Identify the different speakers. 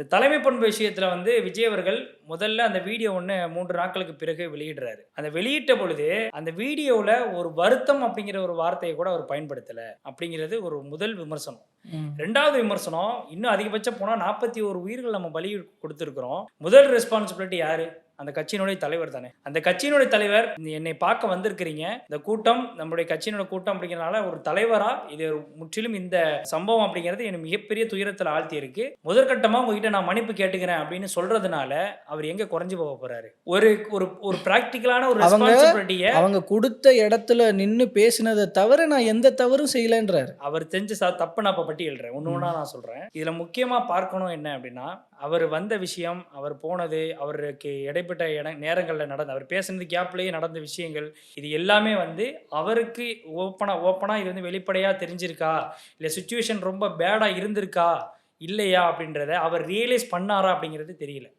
Speaker 1: இந்த தலைமை பண்பு விஷயத்துல வந்து விஜய் அவர்கள் முதல்ல அந்த வீடியோ ஒண்ணு 3 நாட்களுக்கு பிறகு வெளியிடுறாரு. அந்த வெளியிட்ட பொழுது, அந்த வீடியோவுல ஒரு வருத்தம் அப்படிங்கிற ஒரு வார்த்தைய கூட அவர் பயன்படுத்தல. அப்படிங்கிறது ஒரு முதல் விமர்சனம்.
Speaker 2: ம்.
Speaker 1: 2வது விமர்சனம், இன்னும் அதிகபட்சம் போனா 41 உயிர்கள் நம்ம பலி குடுத்திருக்கிறோம். முதல் ரெஸ்பான்சிபிலிட்டி யாரு? அந்த கட்சியினுடைய தலைவர் தானே. அந்த கட்சியினுடைய தலைவர் என்னை பார்க்க வந்திருக்கிறீங்க. இந்த கூட்டம் நம்முடைய கட்சியினுடைய கூட்டம் அப்படிங்கிறனால ஒரு தலைவரா இது முற்றிலும் இந்த சம்பவம் அப்படிங்கிறது எனக்கு மிகப்பெரிய துயரத்துல ஆழ்த்தி இருக்கு. முதற்கட்டமா உங்ககிட்ட நான் மன்னிப்பு கேட்டுக்கிறேன் அப்படின்னு சொல்றதுனால அவர் எங்க குறைஞ்சு போக போறாரு? ஒரு ஒரு ஒரு பிராக்டிகலான ஒரு
Speaker 2: அவங்க
Speaker 1: ரெஸ்பான்சிபிலிட்டிய
Speaker 2: அவங்க குடுத்த இடத்துல நின்னு பேசினத தவிர நான் எந்த தவறும் செய்யலன்றாரு.
Speaker 1: அவர் செஞ்ச தப்ப நான் இப்ப பட்டியலிடுறேன். ஒண்ணு ஒண்ணா நான் சொல்றேன். இதுல முக்கியமா பார்க்கணும் என்ன அப்படின்னா, அவர் வந்த விஷயம், அவர் போனது, அவருக்கு இடைப்பட்ட நேரங்கள்ல நடந்த அவர் பேசினது கேப்லயே நடந்த விஷயங்கள், இது எல்லாமே வந்து அவருக்கு ஓப்பனா இது வந்து வெளிப்படையா தெரிஞ்சிருக்கா? இல்ல சிச்சுவேஷன் ரொம்ப பேடா இருந்திருக்கா? இல்லையா? அப்படின்றத அவர் ரியலைஸ் பண்ணாரா? அப்படிங்கிறது தெரியல.